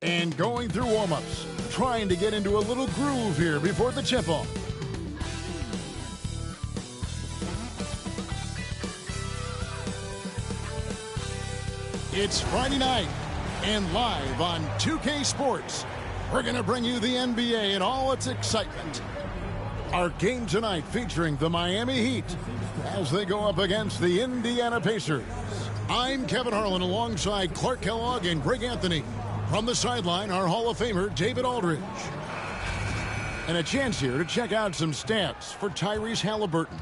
And going through warm-ups, trying to get into a little groove here before the tip-off. It's Friday night, and live on 2K Sports, we're going to bring you the NBA and all its excitement. Our game tonight featuring the Miami Heat as they go up against the Indiana Pacers. I'm Kevin Harlan alongside Clark Kellogg and Greg Anthony. From the sideline, our Hall of Famer, David Aldridge. And a chance here to check out some stats for Tyrese Halliburton.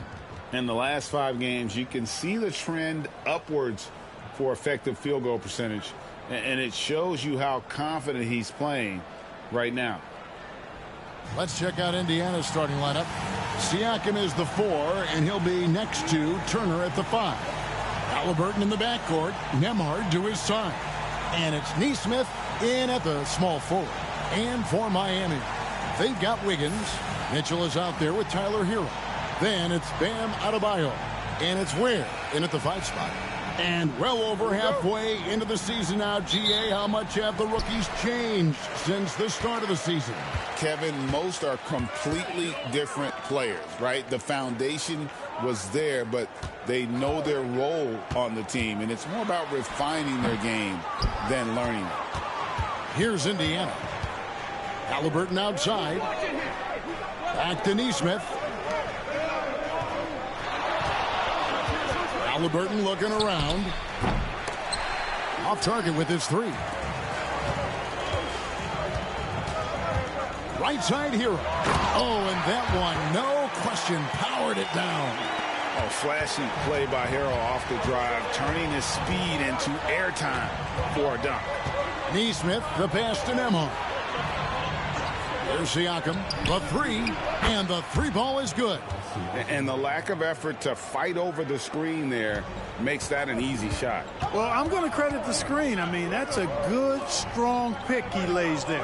In the last 5 games, you can see the trend upwards for effective field goal percentage. And it shows you how confident he's playing right now. Let's check out Indiana's starting lineup. Siakam is the 4, and he'll be next to Turner at the 5. Halliburton in the backcourt, Nembhard to his side. And it's Nesmith in at the small forward. And for Miami, they've got Wiggins. Mitchell is out there with Tyler Hero. Then it's Bam Adebayo. And it's Ware in at the 5 spot. And well over halfway into the season now, GA, how much have the rookies changed since the start of the season? Kevin, most are completely different players, right? The foundation was there, but they know their role on the team, and it's more about refining their game than learning it. Here's Indiana. Halliburton outside. Back to Nesmith. Halliburton looking around. Off target with his 3. Right side Hero. Oh, and that one, no question, powered it down. Oh, flashy play by Hero off the drive, turning his speed into airtime for a dunk. Nesmith, the pass to Nembhard. There's Siakam, the 3, and the 3 ball is good. And the lack of effort to fight over the screen there makes that an easy shot. Well, I'm going to credit the screen. I mean, that's a good, strong pick he lays there.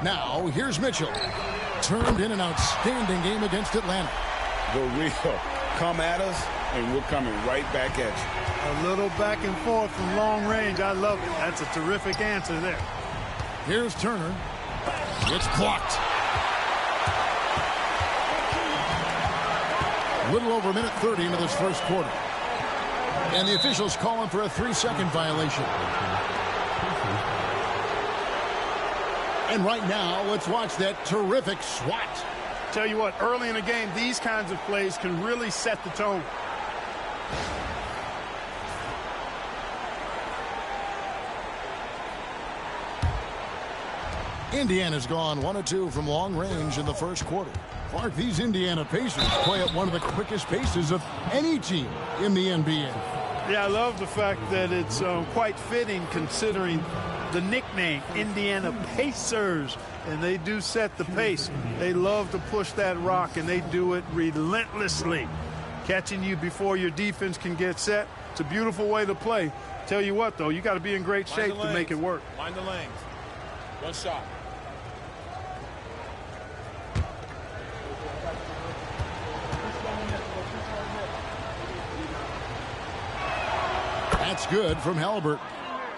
Now, here's Mitchell. Turned in an outstanding game against Atlanta. The real come at us, and we're coming right back at you. A little back and forth from long range. I love it. That's a terrific answer there. Here's Turner. It's blocked. A little over a minute 30 into this first quarter. And the officials calling for a 3-second violation. And right now, let's watch that terrific swat. Tell you what, early in the game, these kinds of plays can really set the tone. Indiana's gone 1 of 2 from long range in the first quarter. Clark, these Indiana Pacers play at one of the quickest paces of any team in the NBA. Yeah, I love the fact that it's quite fitting considering the nickname, Indiana Pacers. And they do set the pace. They love to push that rock, and they do it relentlessly. Catching you before your defense can get set. It's a beautiful way to play. Tell you what, though, you got to be in great shape to make it work. Mind the lanes. One shot. That's good from Halliburton.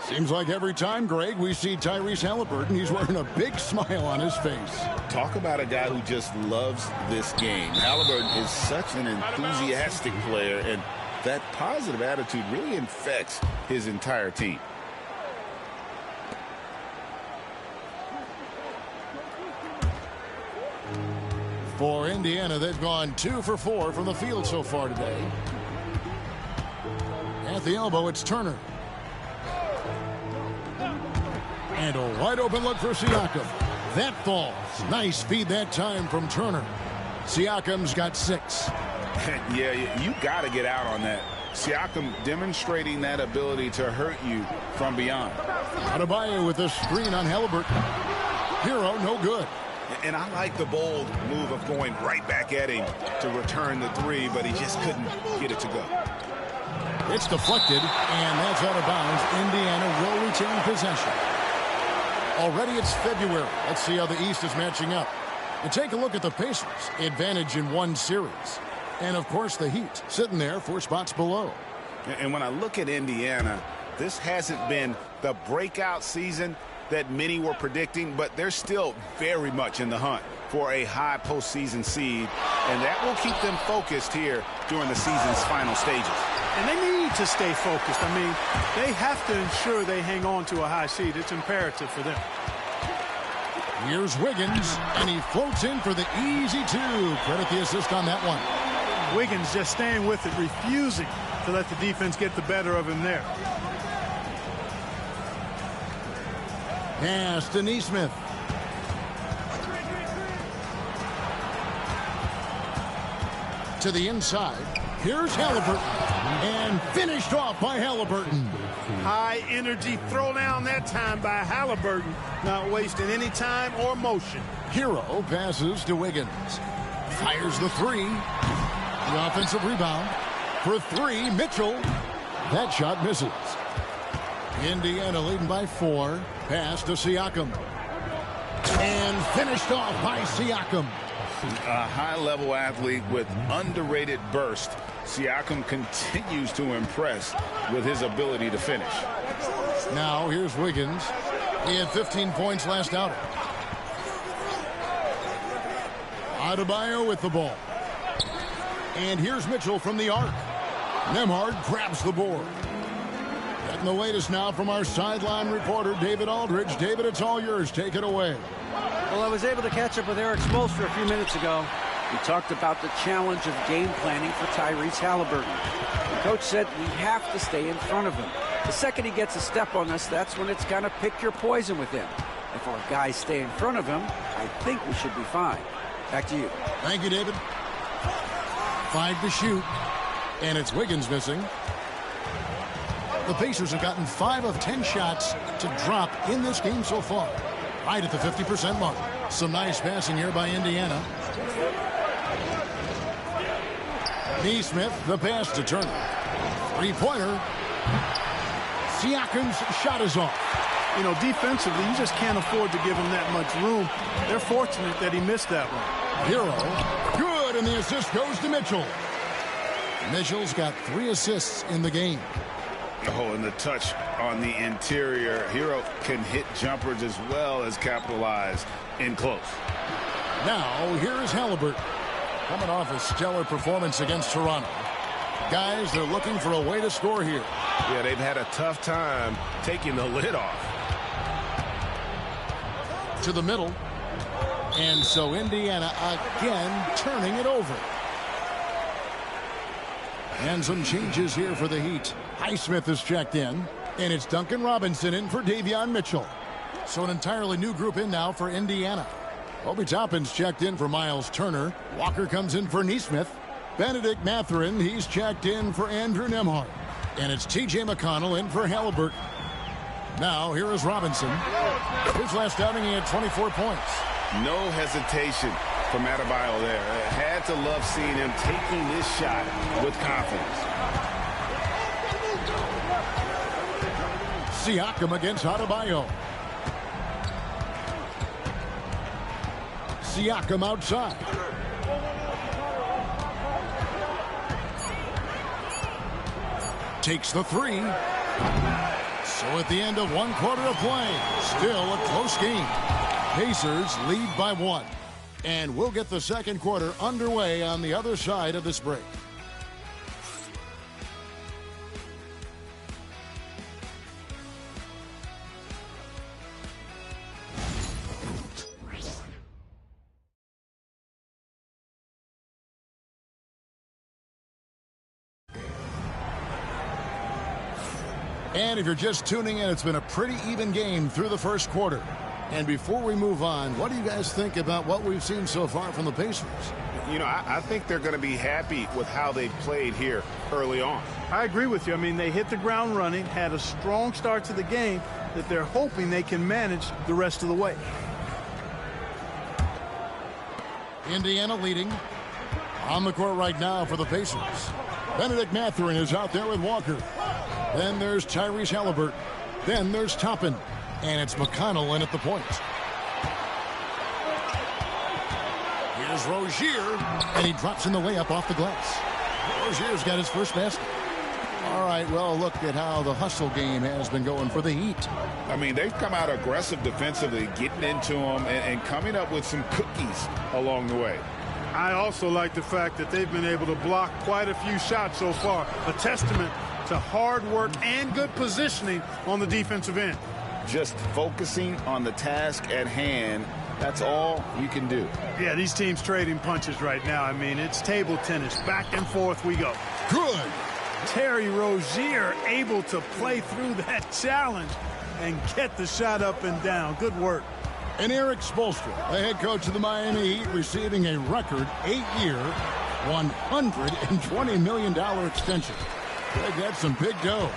Seems like every time, Greg, we see Tyrese Halliburton, he's wearing a big smile on his face. Talk about a guy who just loves this game. Halliburton is such an enthusiastic player, and that positive attitude really infects his entire team. For Indiana, they've gone 2 for 4 from the field so far today. At the elbow, it's Turner. And a wide open look for Siakam. That falls. Nice feed that time from Turner. Siakam's got 6. Yeah, you got to get out on that. Siakam demonstrating that ability to hurt you from beyond. Adebayo with a screen on Halliburton. Hero, no good. And I like the bold move of going right back at him to return the 3, but he just couldn't get it to go. It's deflected, and that's out of bounds. Indiana will retain possession. Already it's February. Let's see how the East is matching up. And take a look at the Pacers. Advantage in 1 series. And, of course, the Heat sitting there 4 spots below. And when I look at Indiana, this hasn't been the breakout season, that many were predicting, but they're still very much in the hunt for a high postseason seed, and that will keep them focused here during the season's final stages. And they need to stay focused. I mean, they have to ensure they hang on to a high seed. It's imperative for them. Here's Wiggins, and he floats in for the easy two. Credit the assist on that one. Wiggins just staying with it, refusing to let the defense get the better of him there. Pass to Nesmith. To the inside. Here's Halliburton. And finished off by Halliburton. High energy throw down that time by Halliburton. Not wasting any time or motion. Hero passes to Wiggins. Fires the three. The offensive rebound. For three, Mitchell. That shot misses. Indiana leading by 4. Pass to Siakam. And finished off by Siakam. A high-level athlete with underrated burst. Siakam continues to impress with his ability to finish. Now here's Wiggins. He had 15 points last outing. Adebayo with the ball. And here's Mitchell from the arc. Nembhard grabs the board. Getting the latest now from our sideline reporter, David Aldridge. David, it's all yours. Take it away. Well, I was able to catch up with Eric Spoelstra a few minutes ago. We talked about the challenge of game planning for Tyrese Halliburton. The coach said we have to stay in front of him. The second he gets a step on us, that's when it's kind of pick your poison with him. If our guys stay in front of him, I think we should be fine. Back to you. Thank you, David. 5 to shoot. And it's Wiggins missing. The Pacers have gotten 5 of 10 shots to drop in this game so far. Right at the 50% mark. Some nice passing here by Indiana. Nesmith, the pass to Turner. Three-pointer. Siakam's shot is off. You know, defensively, you just can't afford to give him that much room. They're fortunate that he missed that one. Hero, good, and the assist goes to Mitchell. Mitchell's got 3 assists in the game. Oh, and the touch on the interior. Hero can hit jumpers as well as capitalize in close. Now, here's Halliburton. Coming off a stellar performance against Toronto. Guys, they're looking for a way to score here. Yeah, they've had a tough time taking the lid off. To the middle. And so Indiana again turning it over. And some changes here for the Heat. Highsmith is checked in. And it's Duncan Robinson in for Davion Mitchell. So an entirely new group in now for Indiana. Obi Toppin's checked in for Miles Turner. Walker comes in for Nesmith. Benedict Mathurin, he's checked in for Andrew Nembhard. And it's T.J. McConnell in for Halliburton. Now, here is Robinson. His last outing, he had 24 points. No hesitation from Adebayo there. Had to love seeing him taking this shot with confidence. Siakam against Adebayo. Siakam outside. Takes the three. So at the end of 1 quarter of play, still a close game. Pacers lead by 1. And we'll get the second quarter underway on the other side of this break. And if you're just tuning in, it's been a pretty even game through the first quarter. And before we move on, what do you guys think about what we've seen so far from the Pacers? You know, I think they're going to be happy with how they've played here early on. I agree with you. I mean, they hit the ground running, had a strong start to the game that they're hoping they can manage the rest of the way. Indiana leading on the court right now for the Pacers. Benedict Mathurin is out there with Walker. Then there's Tyrese Halliburton. Then there's Toppin. And it's McConnell in at the point. Here's Rozier. And he drops in the layup off the glass. Rozier's got his first basket. All right, well, look at how the hustle game has been going for the Heat. I mean, they've come out aggressive defensively, getting into them and coming up with some cookies along the way. I also like the fact that they've been able to block quite a few shots so far. A testament to hard work and good positioning on the defensive end. Just focusing on the task at hand, that's all you can do. Yeah, these teams trading punches right now. I mean, it's table tennis. Back and forth we go. Good. Terry Rozier able to play through that challenge and get the shot up and down. Good work. And Eric Spoelstra, the head coach of the Miami Heat, receiving a record 8-year, $120 million extension. That's some big dough.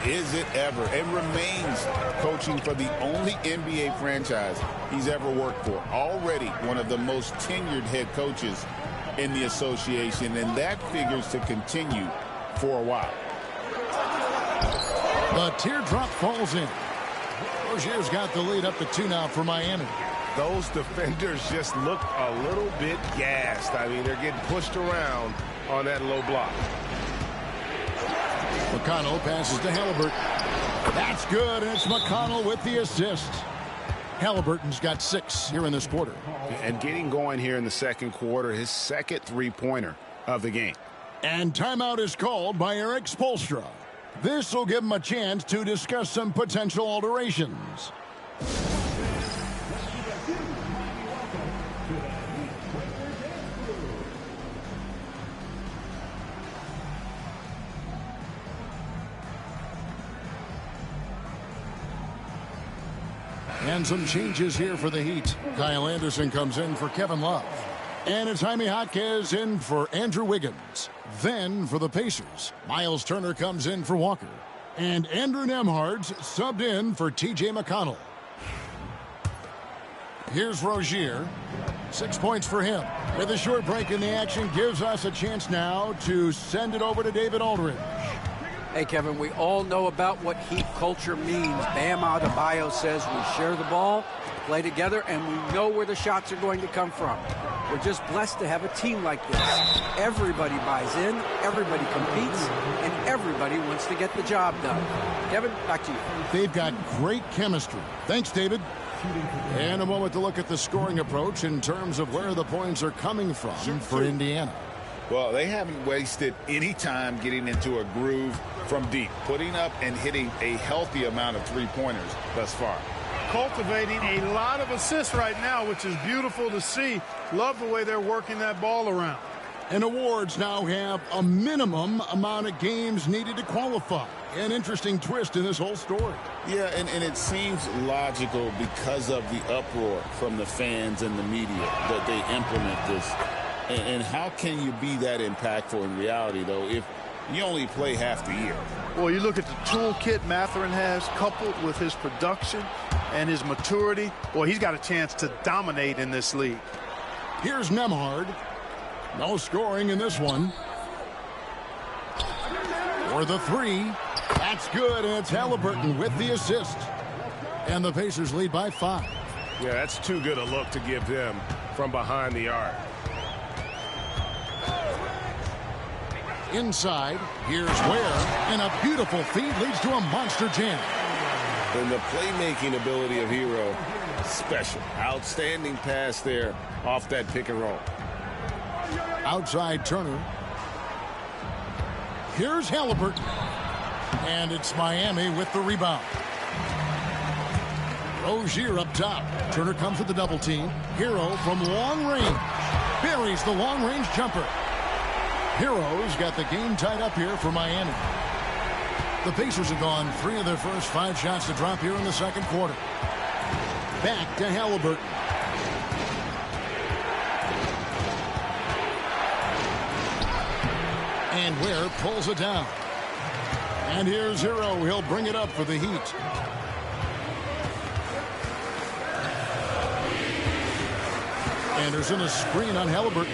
Is it ever? And remains coaching for the only NBA franchise he's ever worked for. Already one of the most tenured head coaches in the association, and that figures to continue for a while. The teardrop falls in. Rozier's got the lead up to 2 now for Miami. Those defenders just look a little bit gassed. I mean, they're getting pushed around on that low block. McConnell passes to Halliburton. That's good, and it's McConnell with the assist. Halliburton's got 6 here in this quarter. And getting going here in the second quarter, his second three-pointer of the game. And timeout is called by Eric Spoelstra. This will give him a chance to discuss some potential alterations. And some changes here for the Heat. Kyle Anderson comes in for Kevin Love. And it's Jaime Jaquez in for Andrew Wiggins. Then for the Pacers, Miles Turner comes in for Walker. And Andrew Nembhard's subbed in for T.J. McConnell. Here's Rozier. 6 points for him. With a short break in the action, gives us a chance now to send it over to David Aldridge. Hey, Kevin, we all know about what Heat culture means. Bam Adebayo says we share the ball, play together, and we know where the shots are going to come from. We're just blessed to have a team like this. Everybody buys in, everybody competes, and everybody wants to get the job done. Kevin, back to you. They've got great chemistry. Thanks, David. And a moment to look at the scoring approach in terms of where the points are coming from for Indiana. Well, they haven't wasted any time getting into a groove from deep, putting up and hitting a healthy amount of three-pointers thus far. Cultivating a lot of assists right now, which is beautiful to see. Love the way they're working that ball around. And awards now have a minimum amount of games needed to qualify. An interesting twist in this whole story. Yeah, and it seems logical because of the uproar from the fans and the media that they implement this. And how can you be that impactful in reality, though, if you only play half the year? Well, you look at the toolkit Mathurin has, coupled with his production and his maturity. Well, he's got a chance to dominate in this league. Here's Nembhard. No scoring in this one. For the 3. That's good, and it's Halliburton with the assist. And the Pacers lead by 5. Yeah, that's too good a look to give them from behind the arc. Inside, here's Ware, and a beautiful feed leads to a monster jam. And the playmaking ability of Hero, special. Outstanding pass there off that pick and roll. Outside Turner. Here's Halliburton. And it's Miami with the rebound. Rozier up top. Turner comes with the double team. Hero from long range. Buries the long range jumper. Hero's got the game tied up here for Miami. The Pacers have gone 3 of their first 5 shots to drop here in the second quarter. Back to Halliburton. And Ware pulls it down. And here's Hero. He'll bring it up for the Heat. Anderson a screen on Halliburton.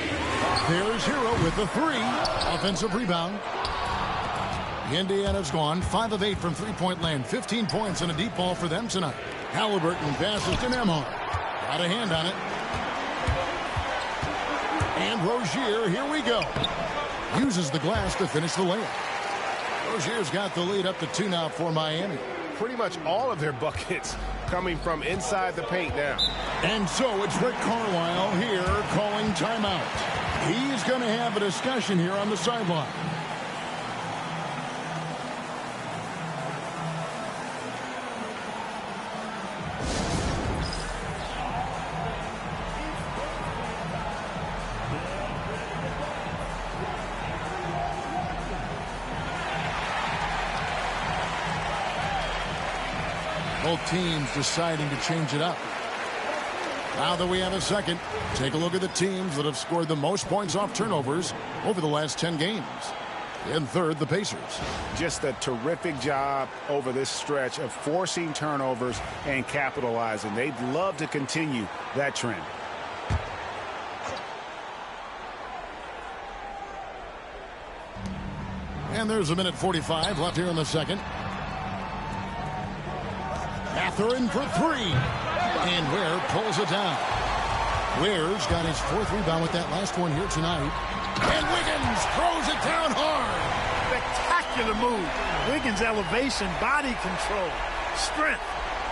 There's Hero with the 3. Offensive rebound. Indiana's gone 5 of 8 from three-point land. 15 points and a deep ball for them tonight. Halliburton passes to Nembhard. Got a hand on it. And Rozier, here we go. Uses the glass to finish the layup. Rozier's got the lead up to 2 now for Miami. Pretty much all of their buckets coming from inside the paint now. And so it's Rick Carlisle here calling timeout. He's going to have a discussion here on the sideline. Both teams deciding to change it up. Now that we have a second, take a look at the teams that have scored the most points off turnovers over the last 10 games. In third, the Pacers. Just a terrific job over this stretch of forcing turnovers and capitalizing. They'd love to continue that trend. And there's 1:45 left here in the second. Mathurin for 3. And Ware pulls it down. Ware's got his 4th rebound with that last one here tonight. And Wiggins throws it down hard. Spectacular move. Wiggins' elevation, body control, strength,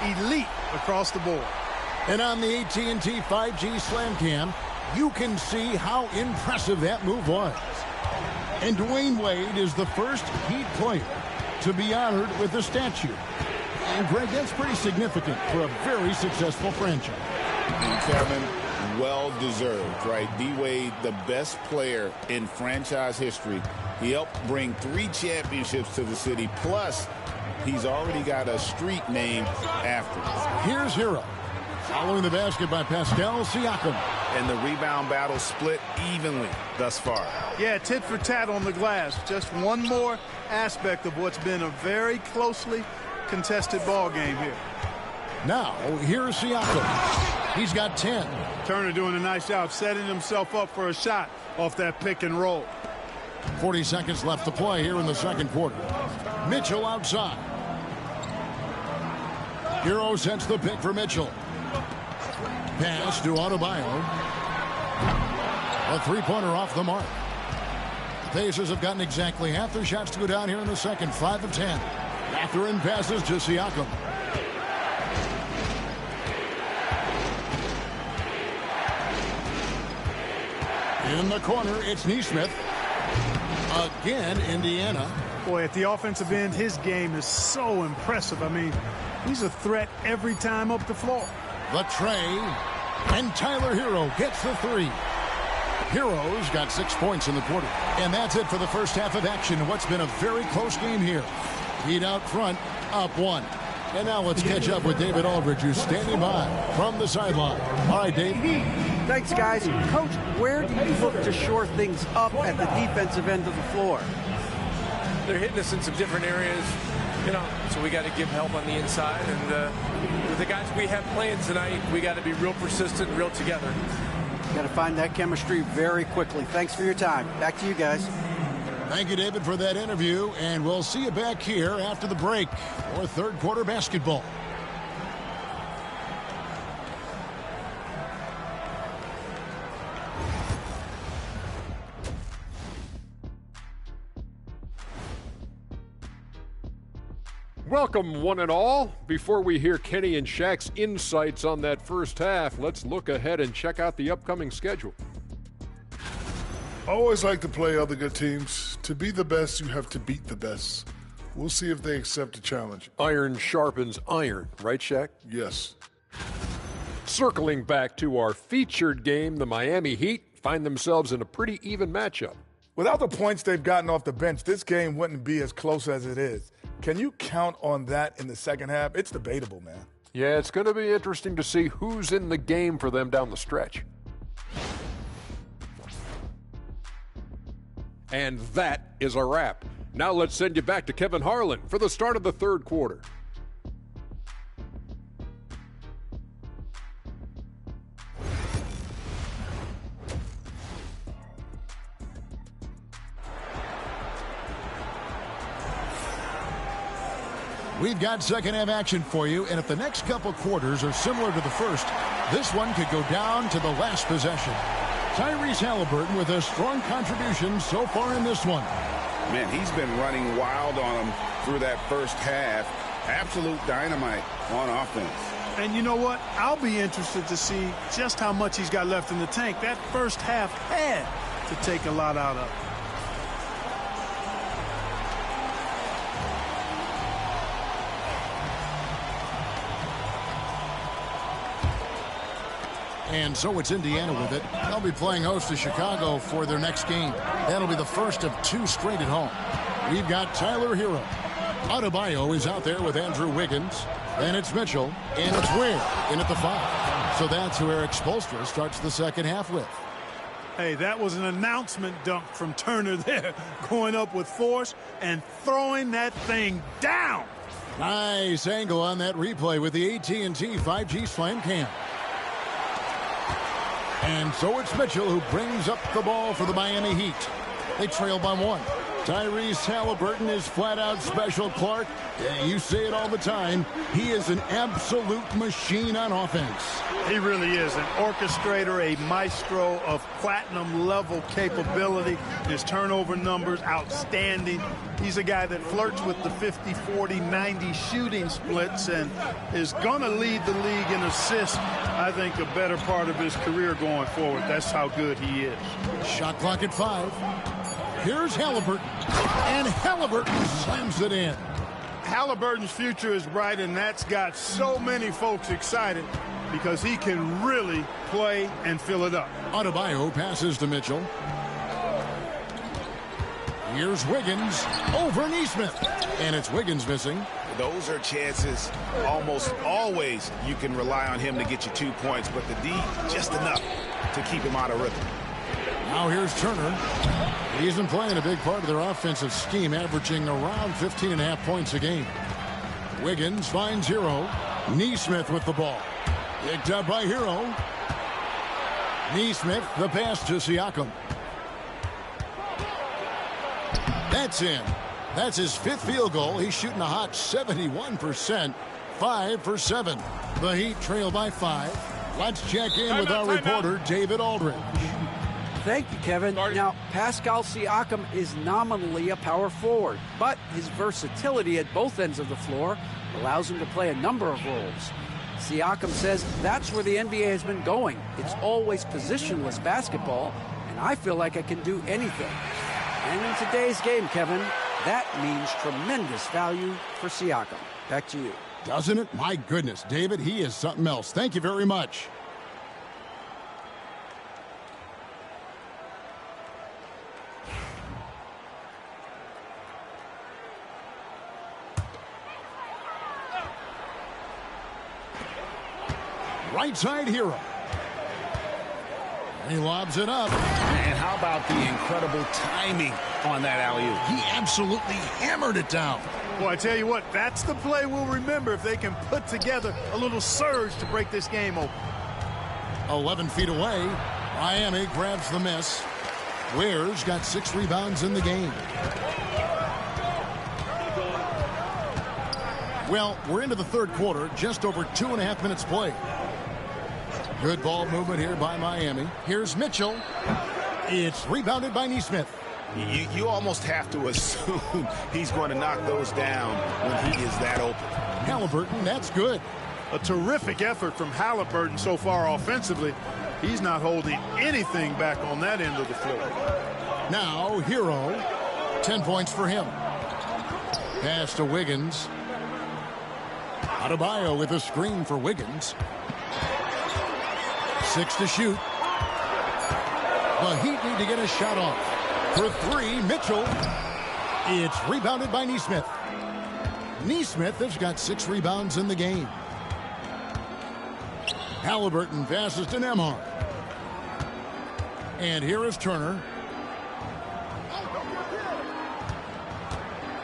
elite across the board. And on the AT&T 5G Slam Cam, you can see how impressive that move was. And Dwayne Wade is the first Heat player to be honored with a statue. And Greg, that's pretty significant for a very successful franchise. And Kevin, well-deserved, right? D-Wade, the best player in franchise history. He helped bring 3 championships to the city. Plus, he's already got a street named after him. Here's Hero. Following the basket by Pascal Siakam. And the rebound battle split evenly thus far. Yeah, tit for tat on the glass. Just one more aspect of what's been a very closely contested ball game here. Now, here's Siakam. He's got 10. Turner doing a nice job setting himself up for a shot off that pick and roll. 40 seconds left to play here in the second quarter. Mitchell outside. Hero sets the pick for Mitchell. Pass to Adebayo. A 3-pointer off the mark. The Pacers have gotten exactly half their shots to go down here in the second. 5 of 10. Mathurin passes to Siakam. In the corner, it's Nesmith. Again, Indiana. Boy, at the offensive end, his game is so impressive. I mean, he's a threat every time up the floor. The tray. And Tyler Hero gets the 3. Hero's got 6 points in the quarter. And that's it for the first half of action in what's been a very close game here. Heat out front, up 1. And now let's catch up with David Aldridge, who's standing by from the sideline. All right, Dave. Thanks, guys. Coach, where do you look to shore things up at the defensive end of the floor? They're hitting us in some different areas, so we got to give help on the inside. And with the guys we have playing tonight, we got to be real persistent and real together. Got to find that chemistry very quickly. Thanks for your time. Back to you guys. Thank you, David, for that interview, and we'll see you back here after the break for third quarter basketball. Welcome, one and all. Before we hear Kenny and Shaq's insights on that first half, let's look ahead and check out the upcoming schedule. I always like to play other good teams. To be the best, you have to beat the best. We'll see if they accept the challenge. Iron sharpens iron, right, Shaq? Yes. Circling back to our featured game, the Miami Heat find themselves in a pretty even matchup. Without the points they've gotten off the bench, this game wouldn't be as close as it is. Can you count on that in the second half? It's debatable, man. Yeah, it's going to be interesting to see who's in the game for them down the stretch. And that is a wrap. Now let's send you back to Kevin Harlan for the start of the third quarter. We've got second half action for you, and if the next couple quarters are similar to the first, this one could go down to the last possession. Tyrese Haliburton with a strong contribution so far in this one. Man, he's been running wild on him through that first half. Absolute dynamite on offense. And you know what? I'll be interested to see just how much he's got left in the tank. That first half had to take a lot out of. And so it's Indiana with it. They'll be playing host to Chicago for their next game. That'll be the first of 2 straight at home. We've got Tyler Hero. Adebayo is out there with Andrew Wiggins. Then it's Mitchell. And it's Ware in at the 5. So that's who Eric Spoelstra starts the second half with. Hey, that was an announcement dunk from Turner there. Going up with force and throwing that thing down. Nice angle on that replay with the AT&T 5G Slam Cam. And so it's Mitchell who brings up the ball for the Miami Heat. They trail by 1. Tyrese Haliburton is flat-out special, Clark. You say it all the time. He is an absolute machine on offense. He really is an orchestrator, a maestro of platinum-level capability. His turnover numbers, outstanding. He's a guy that flirts with the 50, 40, 90 shooting splits and is going to lead the league in assists, I think, a better part of his career going forward. That's how good he is. Shot clock at 5. Here's Haliburton, and Haliburton slams it in. Haliburton's future is bright, and that's got so many folks excited because he can really play and fill it up. Adebayo passes to Mitchell. Here's Wiggins over Nesmith, and it's Wiggins missing. Those are chances almost always you can rely on him to get you 2 points, but the D just enough to keep him out of rhythm. Now here's Turner. He's been playing a big part of their offensive scheme, averaging around 15.5 points a game. Wiggins finds Hero. Nesmith with the ball. Picked up by Hero. Nesmith, the pass to Siakam. That's in. That's his 5th field goal. He's shooting a hot 71%. 5 for 7. The Heat trail by 5. Let's check in with our reporter, David Aldridge. Thank you, Kevin. Now, Pascal Siakam is nominally a power forward, but his versatility at both ends of the floor allows him to play a number of roles. Siakam says that's where the NBA has been going. It's always positionless basketball, and I feel like I can do anything. And in today's game, Kevin, that means tremendous value for Siakam. Back to you. Doesn't it? My goodness, David, he is something else. Thank you very much. Right side Hero. And he lobs it up. And how about the incredible timing on that alley-oop? He absolutely hammered it down. Boy, I tell you what, that's the play we'll remember if they can put together a little surge to break this game open. 11 feet away. Miami grabs the miss. Ware's got 6 rebounds in the game. Well, we're into the third quarter, just over 2.5 minutes played. Good ball movement here by Miami. Here's Mitchell. It's rebounded by Nesmith. You almost have to assume he's going to knock those down when he is that open. Haliburton, that's good. A terrific effort from Haliburton so far offensively. He's not holding anything back on that end of the floor. Now, Hero. 10 points for him. Pass to Wiggins. Adebayo with a screen for Wiggins. 6 to shoot. The Heat need to get a shot off. For 3, Mitchell. It's rebounded by Nesmith. Nesmith has got 6 rebounds in the game. Haliburton passes to Nembhard. And here is Turner.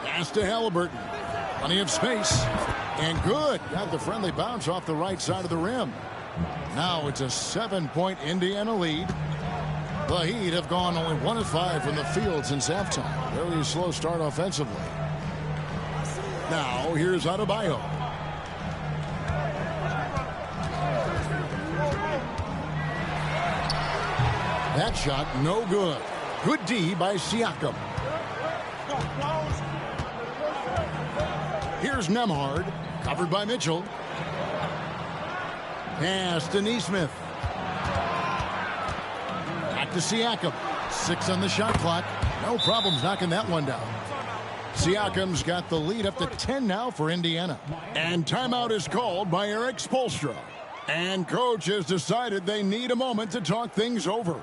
Pass to Haliburton. Plenty of space. And good. Got the friendly bounce off the right side of the rim. Now it's a 7-point Indiana lead. The Heat have gone only 1 of 5 from the field since halftime. Very slow start offensively. Now here's Adebayo. That shot no good. Good D by Siakam. Here's Nembhard, covered by Mitchell. Pass to Nesmith. Back to Siakam. 6 on the shot clock. No problems knocking that one down. Siakam's got the lead up to 10 now for Indiana. And timeout is called by Eric Spoelstra. And coach has decided they need a moment to talk things over.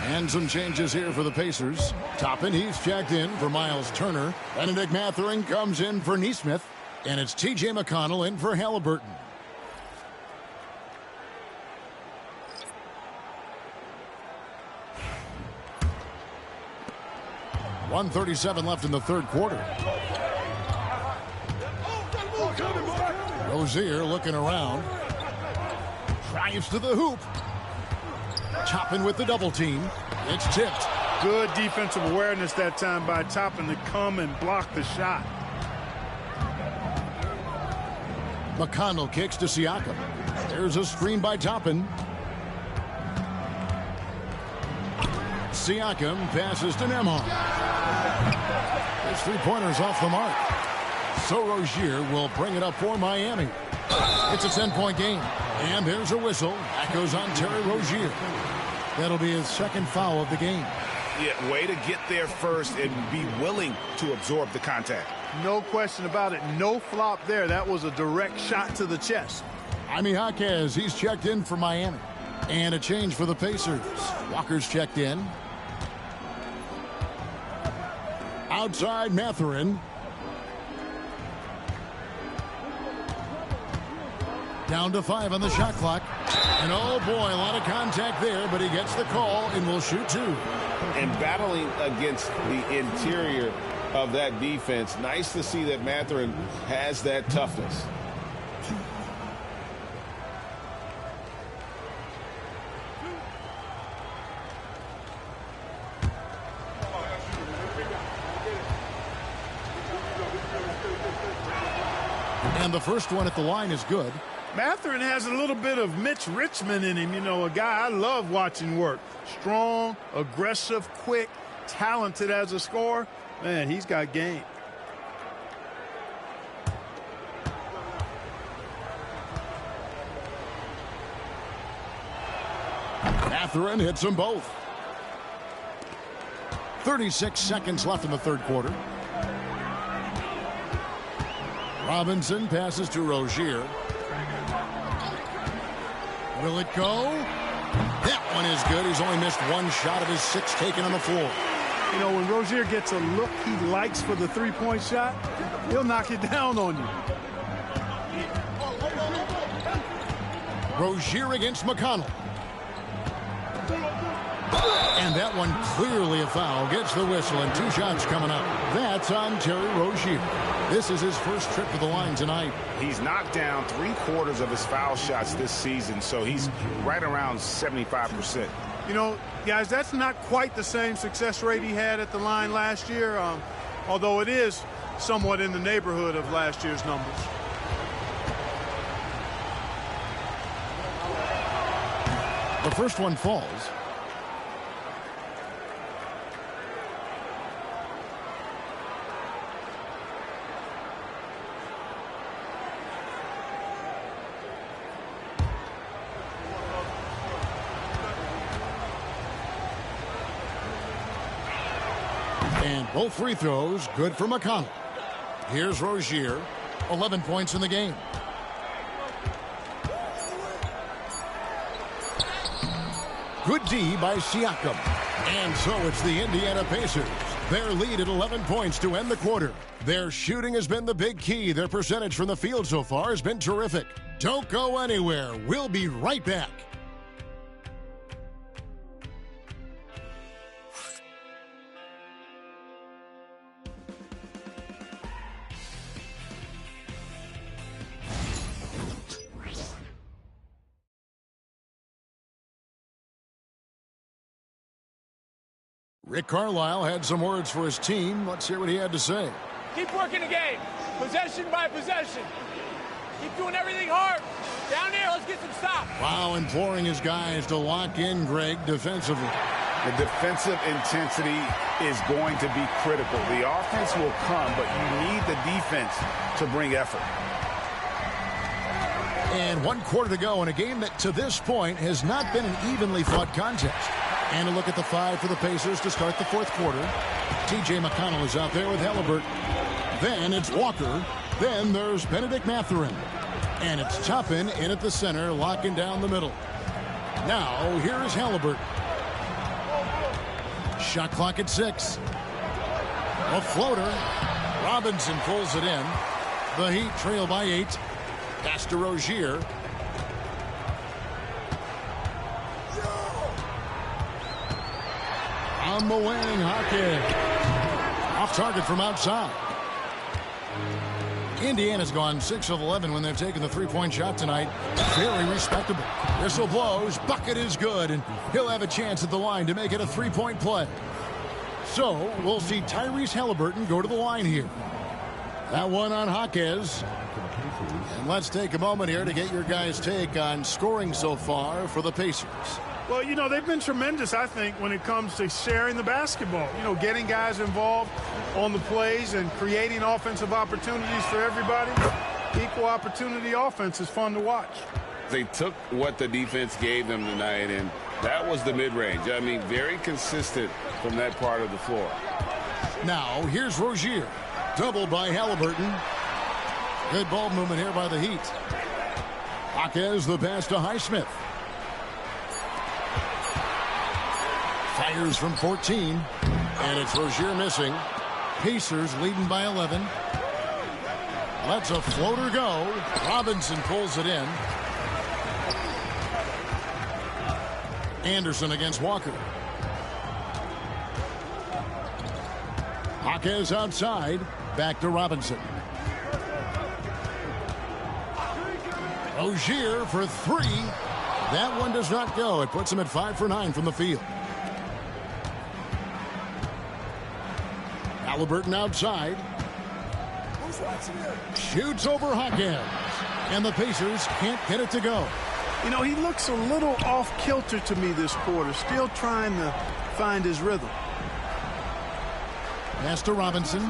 And some changes here for the Pacers. Toppin, he's checked in for Miles Turner. Benedict Mathurin comes in for Nesmith. And it's T.J. McConnell in for Halliburton. .137 left in the third quarter. Rozier looking around. Drives to the hoop. Toppin with the double team. It's tipped. Good defensive awareness that time by Toppin to come and block the shot. McConnell kicks to Siakam. There's a screen by Toppin. Siakam passes to Nembhard. His three-pointers off the mark. So Rozier will bring it up for Miami. It's a 10-point game. And there's a whistle. That goes on Terry Rozier. That'll be his second foul of the game. Yeah, way to get there first and be willing to absorb the contact. No question about it. No flop there. That was a direct shot to the chest. Jaime Jaquez, he's checked in for Miami. And a change for the Pacers. Walker's checked in. Outside Mathurin. Down to 5 on the shot clock. And oh boy, a lot of contact there, but he gets the call and will shoot 2. And battling against the interior of that defense, nice to see that Mathurin has that toughness. And the first one at the line is good. Mathurin has a little bit of Mitch Richmond in him. You know, a guy I love watching work. Strong, aggressive, quick, talented as a scorer. Man, he's got game. Mathurin hits them both. 36 seconds left in the third quarter. Robinson passes to Rozier. Will it go? That one is good. He's only missed one shot of his 6 taken on the floor. You know, when Rozier gets a look he likes for the three-point shot, he'll knock it down on you. Rozier against McConnell. And that one clearly a foul. Gets the whistle and 2 shots coming up. That's on Terry Rozier. This is his first trip to the line tonight. He's knocked down 3/4 of his foul shots this season, so he's right around 75%. You know, guys, that's not quite the same success rate he had at the line last year, although it is somewhat in the neighborhood of last year's numbers. The first one falls. And both free throws good for McConnell. Here's Rozier. 11 points in the game. Good D by Siakam. And so it's the Indiana Pacers. Their lead at 11 points to end the quarter. Their shooting has been the big key. Their percentage from the field so far has been terrific. Don't go anywhere. We'll be right back. Rick Carlisle had some words for his team. Let's hear what he had to say. Keep working the game, possession by possession. Keep doing everything hard. Down there, let's get some stops. Wow, imploring his guys to lock in, Greg, defensively. The defensive intensity is going to be critical. The offense will come, but you need the defense to bring effort. And 1 quarter to go in a game that to this point has not been an evenly fought contest. And a look at the 5 for the Pacers to start the 4th quarter. T.J. McConnell is out there with Haliburton. Then it's Walker. Then there's Benedict Mathurin. And it's Toppin in at the center, locking down the middle. Now, here's Haliburton. Shot clock at 6. A floater. Robinson pulls it in. The Heat trail by 8. Pass to Rozier. On the wing, Hawkins. Off target from outside. Indiana's gone 6 of 11 when they've taken the 3-point shot tonight. Very respectable. Whistle blows. Bucket is good, and he'll have a chance at the line to make it a 3-point play. So we'll see Tyrese Haliburton go to the line here. That one on Hawkins. And let's take a moment here to get your guys' take on scoring so far for the Pacers. Well, you know, they've been tremendous, I think, when it comes to sharing the basketball. You know, getting guys involved on the plays and creating offensive opportunities for everybody. Equal opportunity offense is fun to watch. They took what the defense gave them tonight, and that was the mid-range. I mean, very consistent from that part of the floor. Now, here's Rozier. Doubled by Haliburton. Good ball movement here by the Heat. Hawkins the pass to Highsmith. Fires from 14. And it's Rozier missing. Pacers leading by 11. Lets a floater go. Robinson pulls it in. Anderson against Walker. Hawkins outside. Back to Robinson. Rozier for 3. That one does not go. It puts him at 5 for 9 from the field. Haliburton outside. Shoots over Hawkins. And the Pacers can't get it to go. You know, he looks a little off kilter to me this quarter. Still trying to find his rhythm. Pass to Robinson.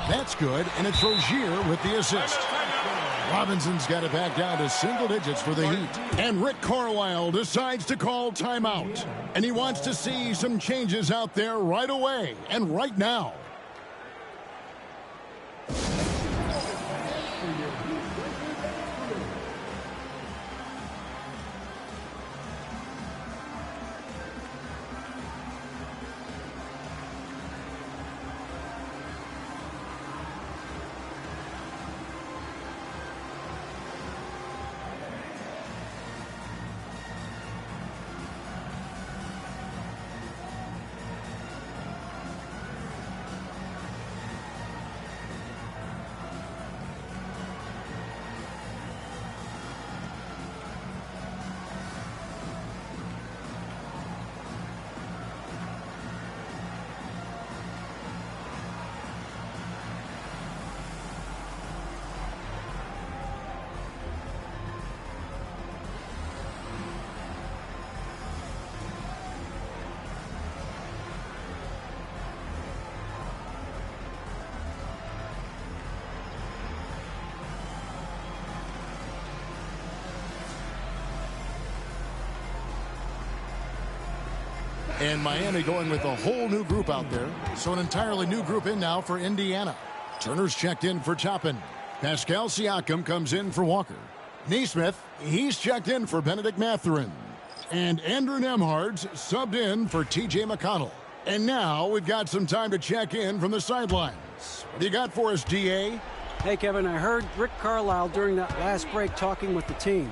That's good, and it's Rozier with the assist. Robinson's got it back down to single digits for the Heat. And Rick Carlisle decides to call timeout. And he wants to see some changes out there right away and right now. And Miami going with a whole new group out there. So an entirely new group in now for Indiana. Turner's checked in for Toppin. Pascal Siakam comes in for Walker. Nesmith, he's checked in for Benedict Mathurin. And Andrew Nembhard's subbed in for T.J. McConnell. And now we've got some time to check in from the sidelines. What do you got for us, D.A.? Hey, Kevin, I heard Rick Carlisle during that last break talking with the team.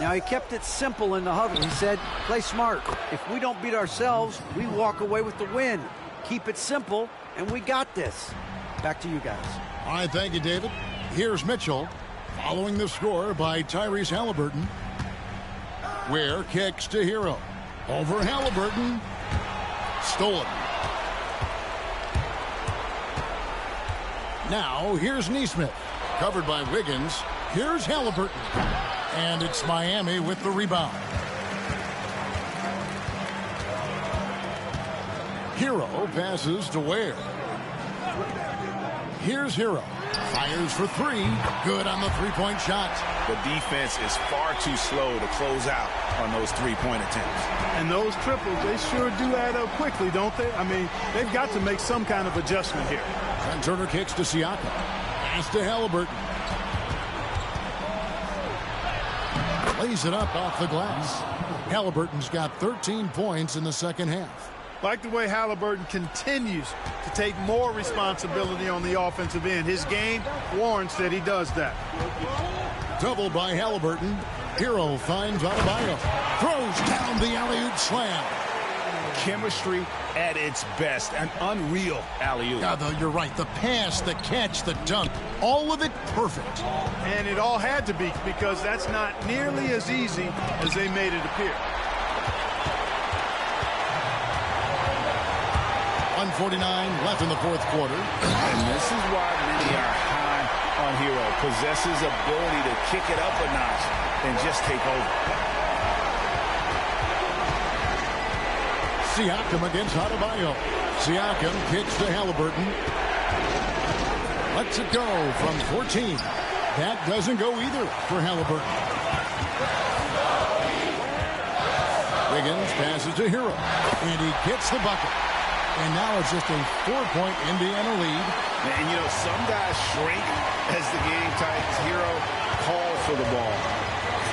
Now, he kept it simple in the huddle. He said, play smart. If we don't beat ourselves, we walk away with the win. Keep it simple, and we got this. Back to you guys. All right, thank you, David. Here's Mitchell, following the score by Tyrese Haliburton. Ware kicks to Hero. Over Halliburton. Stolen. Now, here's Nesmith. Covered by Wiggins. Here's Halliburton. And it's Miami with the rebound. Hero passes to Ware. Here's Hero. Fires for three. Good on the three-point shot. The defense is far too slow to close out on those three-point attempts. And those triples, they sure do add up quickly, don't they? I mean, they've got to make some kind of adjustment here. Trent Turner kicks to Siakam. Pass to Halliburton. Lays it up off the glass. Halliburton's got 13 points in the second half. Like the way Halliburton continues to take more responsibility on the offensive end. His game warrants that he does that. Doubled by Halliburton. Hero finds Adebayo. Throws down the alley-oop slam. Chemistry at its best. An unreal alley-oop. Yeah, though, you're right. The pass, the catch, the dunk, all of it perfect. And it all had to be, because that's not nearly as easy as they made it appear. 1:49 left in the fourth quarter. And this is why many are high on Hero. Possesses ability to kick it up a notch and just take over. Siakam against Adebayo. Siakam kicks to Halliburton. Lets it go from 14. That doesn't go either for Halliburton. Wiggins passes to Hero. And he gets the bucket. And now it's just a 4-point Indiana lead. And, you know, some guys shrink as the game tightens. Hero calls for the ball.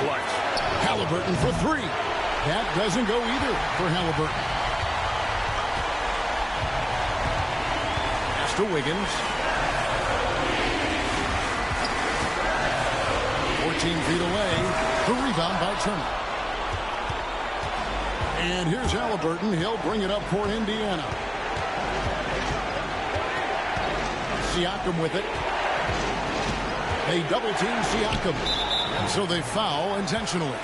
Clutch. Halliburton for three. That doesn't go either for Halliburton. Pass to Wiggins. 14 feet away. The rebound by Turner. And here's Halliburton. He'll bring it up for Indiana. Siakam with it. They double team Siakam. And so they foul intentionally.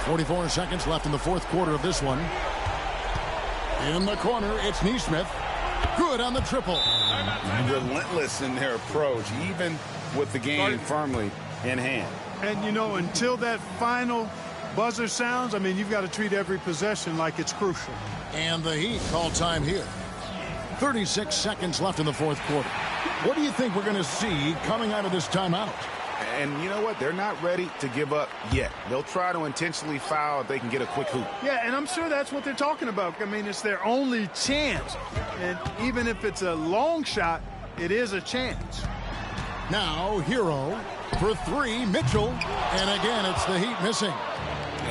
.44 seconds left in the fourth quarter of this one. In the corner, it's Nesmith. Good on the triple. Relentless in their approach, even with the game firmly in hand. And, you know, until that final buzzer sounds, I mean, you've got to treat every possession like it's crucial. And the Heat call time here. 36 seconds left in the fourth quarter. What do you think we're going to see coming out of this timeout? And you know what? They're not ready to give up yet. They'll try to intentionally foul if they can get a quick hoop. Yeah, and I'm sure that's what they're talking about. I mean, it's their only chance. And even if it's a long shot, it is a chance. Now, Hero for three, Mitchell. And again, it's the Heat missing.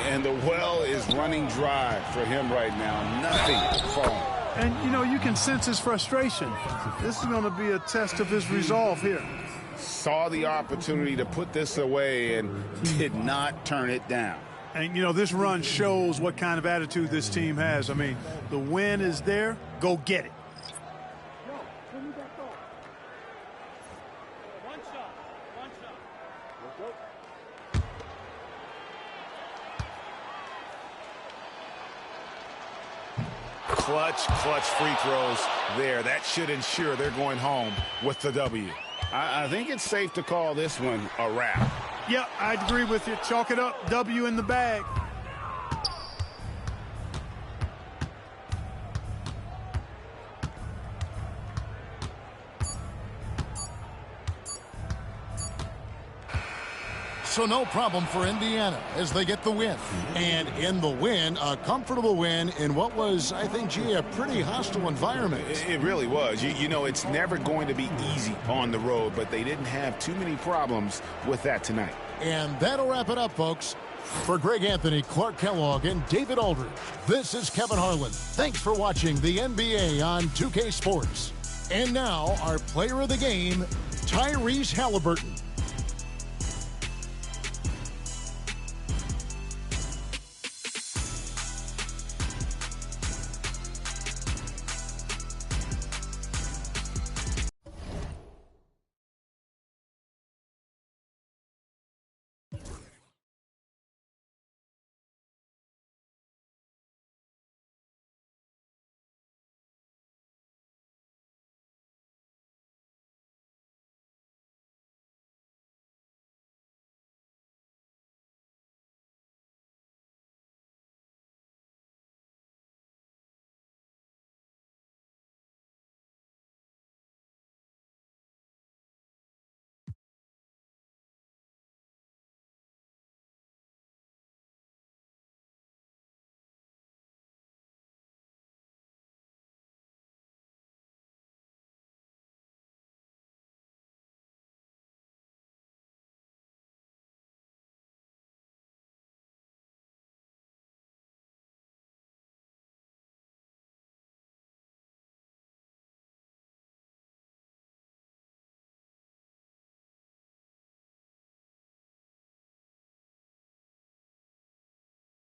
And the well is running dry for him right now. Nothing falling. And, you know, you can sense his frustration. This is going to be a test of his resolve here. Saw the opportunity to put this away and did not turn it down. And, you know, this run shows what kind of attitude this team has. I mean, the win is there. Go get it. Clutch free throws there. That should ensure they're going home with the W. I think it's safe to call this one a wrap. Yeah, I'd agree with you. Chalk it up. W in the bag. So no problem for Indiana as they get the win. And in the win, a comfortable win in what was, I think, gee, a pretty hostile environment. It really was. You know, it's never going to be easy on the road, but they didn't have too many problems with that tonight. And that'll wrap it up, folks. For Greg Anthony, Clark Kellogg, and David Aldridge, this is Kevin Harlan. Thanks for watching the NBA on 2K Sports. And now, our player of the game, Tyrese Halliburton.